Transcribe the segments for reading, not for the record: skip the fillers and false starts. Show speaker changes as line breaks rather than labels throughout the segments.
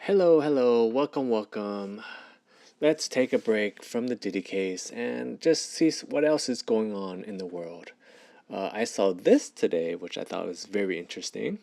Hello, welcome. Let's take a break from the Diddy case and just see what else is going on in the world. I saw this today, which I thought was very interesting.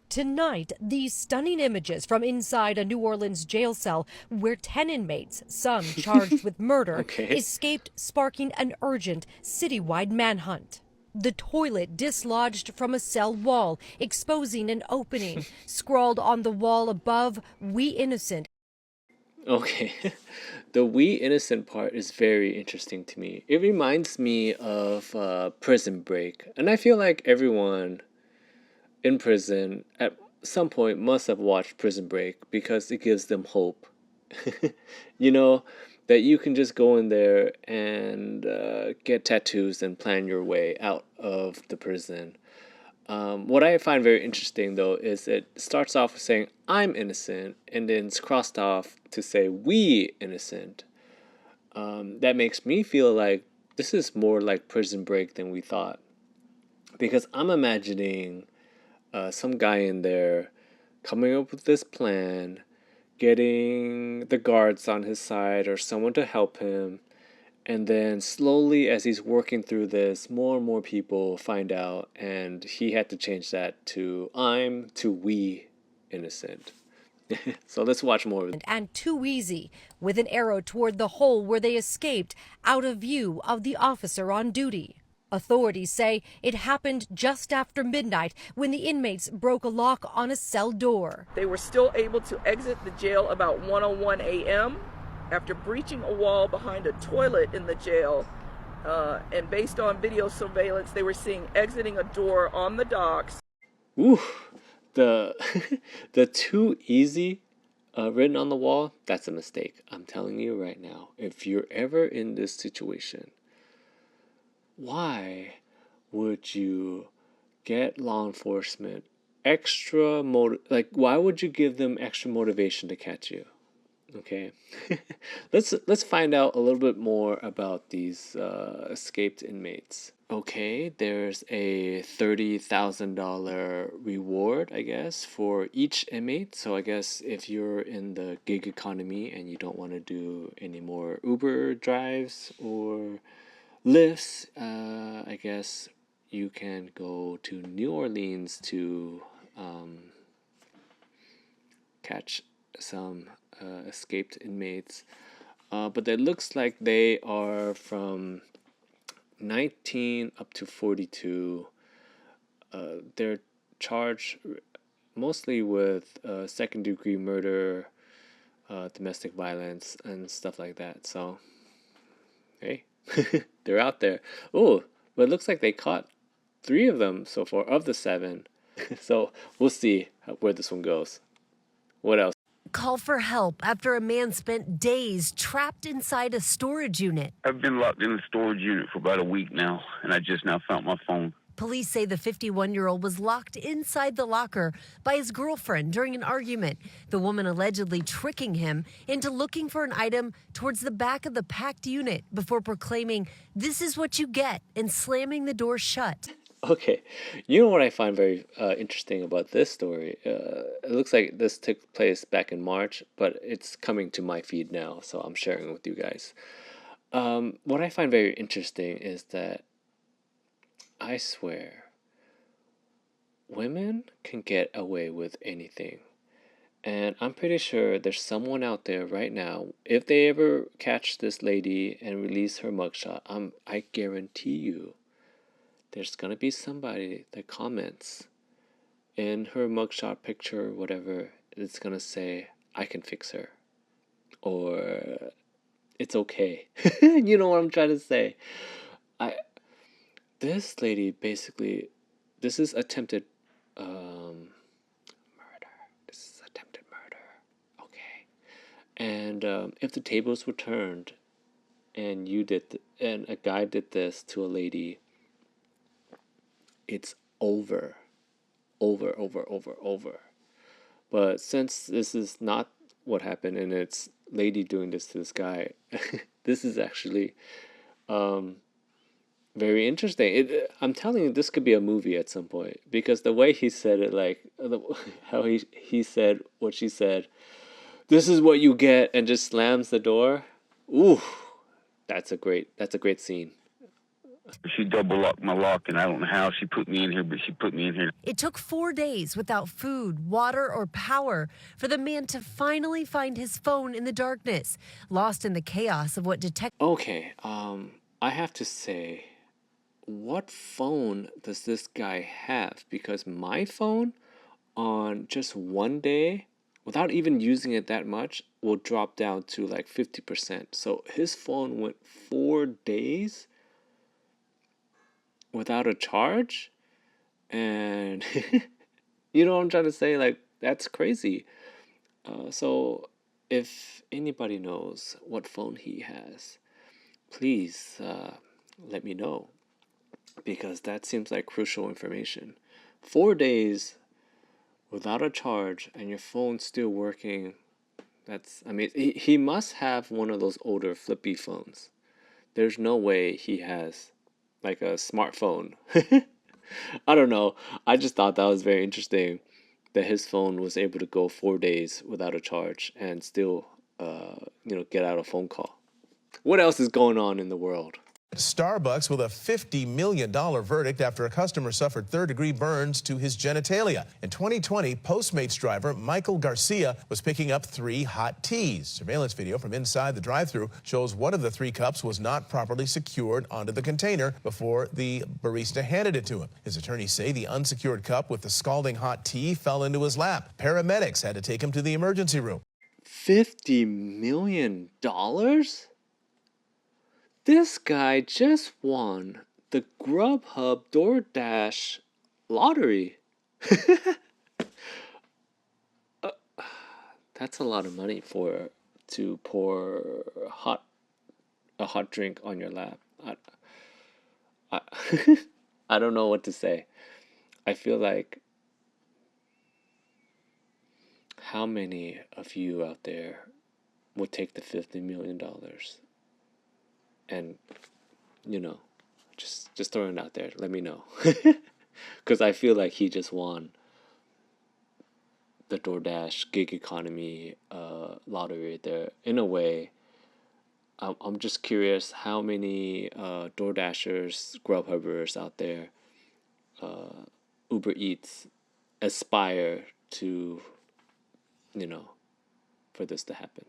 Tonight, these stunning images from inside a New Orleans jail cell where 10 inmates, some charged with murder,
Okay.
escaped, sparking an urgent citywide manhunt. The toilet dislodged from a cell wall, exposing an opening. Scrawled on the wall above, "We innocent."
Okay. The we innocent part is very interesting to me. It reminds me of Prison Break. And I feel like everyone in prison at some point must have watched Prison Break because it gives them hope. You know, that you can just go in there and get tattoos and plan your way out of the prison. What I find very interesting though is it starts off with saying I'm innocent and then it's crossed off to say we innocent. That makes me feel like this is more like Prison Break than we thought because I'm imagining some guy in there coming up with this plan, getting the guards on his side or someone to help him. And then slowly, as he's working through this, more and more people find out, and he had to change that to I'm to we innocent. So let's watch more of it.
And too easy, with an arrow toward the hole where they escaped, out of view of the officer on duty. Authorities say it happened just after midnight when the inmates broke a lock on a cell door.
They were still able to exit the jail about 1:01 a.m. after breaching a wall behind a toilet in the jail. And based on video surveillance, they were seen exiting a door on the docks.
Ooh, the the too easy written on the wall, that's a mistake. I'm telling you right now. If you're ever in this situation, why would you get law enforcement why would you give them extra motivation to catch you? Okay. Let's find out a little bit more about these escaped inmates. Okay, there's a $30,000 reward, I guess, for each inmate. So I guess if you're in the gig economy and you don't want to do any more Uber drives or lifts, I guess you can go to New Orleans to catch some escaped inmates. But it looks like they are from 19 up to 42. They're charged mostly with second degree murder, domestic violence, and stuff like that. So, hey, they're out there. Oh, but it looks like they caught 3 of them so far of the 7. So we'll see where this one goes. What else?
Call for help after a man spent days trapped inside a storage unit.
I've been locked in the storage unit for about a week now, and I just now found my phone.
Police say the 51-year-old was locked inside the locker by his girlfriend during an argument, the woman allegedly tricking him into looking for an item towards the back of the packed unit before proclaiming, "This is what you get," and slamming the door shut.
Okay, you know what I find very interesting about this story? It looks like this took place back in March, but it's coming to my feed now, so I'm sharing it with you guys. What I find very interesting is that I swear women can get away with anything. And I'm pretty sure there's someone out there right now, if they ever catch this lady and release her mugshot, I guarantee you there's gonna be somebody that comments in her mugshot picture or whatever, it's gonna say, I can fix her. Or it's okay. You know what I'm trying to say? I This lady basically, this is attempted murder. This is attempted murder. Okay. And if the tables were turned and and a guy did this to a lady, it's over. Over. But since this is not what happened and it's lady doing this to this guy, this is actually very interesting. I'm telling you, this could be a movie at some point because the way he said it, like how he said what she said, This is what you get, and just slams the door. Ooh, that's a great scene.
She double locked my lock, and I don't know how she put me in here, but she put me in here.
It took 4 days without food, water, or power for the man to finally find his phone in the darkness, lost in the chaos of what detectives.
Okay, I have to say, what phone does this guy have? Because my phone, on just one day, without even using it that much, will drop down to like 50%. So his phone went 4 days without a charge, and you know what I'm trying to say? Like, that's crazy. So if anybody knows what phone he has, please let me know, because that seems like crucial information. 4 days without a charge and your phone's still working. That's, I mean, he must have one of those older flippy phones. There's no way he has like a smartphone. I don't know. I just thought that was very interesting that his phone was able to go 4 days without a charge and still, get out a phone call. What else is going on in the world?
Starbucks with a $50 million verdict after a customer suffered third-degree burns to his genitalia. In 2020, Postmates driver Michael Garcia was picking up 3 hot teas. Surveillance video from inside the drive-thru shows one of the 3 cups was not properly secured onto the container before the barista handed it to him. His attorneys say the unsecured cup with the scalding hot tea fell into his lap. Paramedics had to take him to the emergency room.
$50 million? This guy just won the Grubhub DoorDash lottery. That's a lot of money to pour a hot drink on your lap. I, I don't know what to say. I feel like, how many of you out there would take the $50 million? And, just throwing it out there. Let me know. Because I feel like he just won the DoorDash gig economy lottery there. In a way, I'm just curious how many DoorDashers, Grubhubbers out there, Uber Eats, aspire to, for this to happen.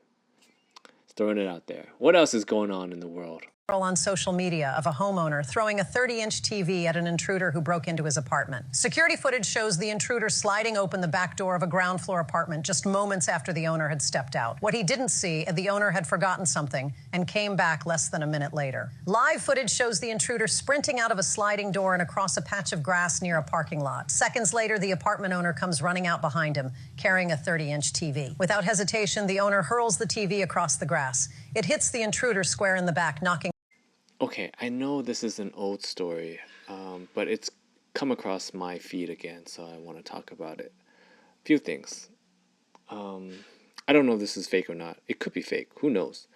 Just throwing it out there. What else is going on in the world?
On social media of a homeowner throwing a 30-inch TV at an intruder who broke into his apartment. Security footage shows the intruder sliding open the back door of a ground floor apartment just moments after the owner had stepped out. What he didn't see, the owner had forgotten something and came back less than a minute later. Live footage shows the intruder sprinting out of a sliding door and across a patch of grass near a parking lot. Seconds later, the apartment owner comes running out behind him, carrying a 30-inch TV. Without hesitation, the owner hurls the TV across the grass. It hits the intruder square in the back, knocking.
Okay, I know this is an old story, but it's come across my feed again, so I want to talk about it. A few things. I don't know if this is fake or not. It could be fake. Who knows?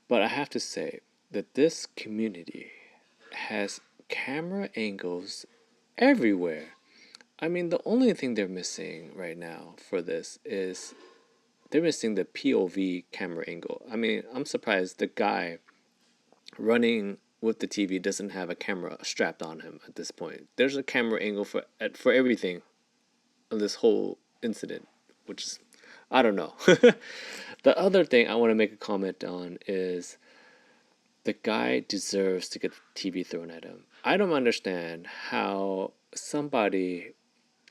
But I have to say that this community has camera angles everywhere. I mean, the only thing they're missing right now for this is they're missing the POV camera angle. I mean, I'm surprised the guy running with the TV doesn't have a camera strapped on him at this point. There's a camera angle for everything on this whole incident, which is, I don't know. The other thing I want to make a comment on is the guy deserves to get the TV thrown at him. I don't understand how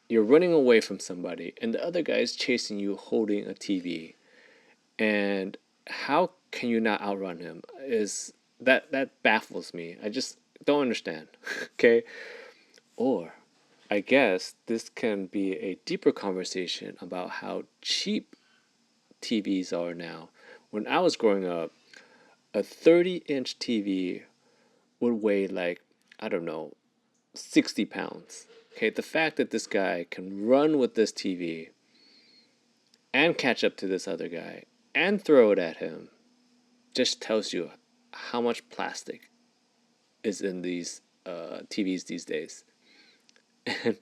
you're running away from somebody and the other guy is chasing you holding a TV, and how can you not outrun him? That baffles me. I just don't understand. Okay? Or I guess this can be a deeper conversation about how cheap TVs are now. When I was growing up, a 30-inch TV would weigh like, I don't know, 60 pounds. Okay, the fact that this guy can run with this TV and catch up to this other guy and throw it at him just tells you how much plastic is in these TVs these days. And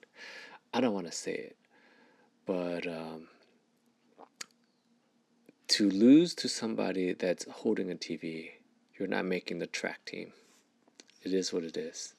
I don't want to say it, but to lose to somebody that's holding a TV, you're not making the track team. It is what it is.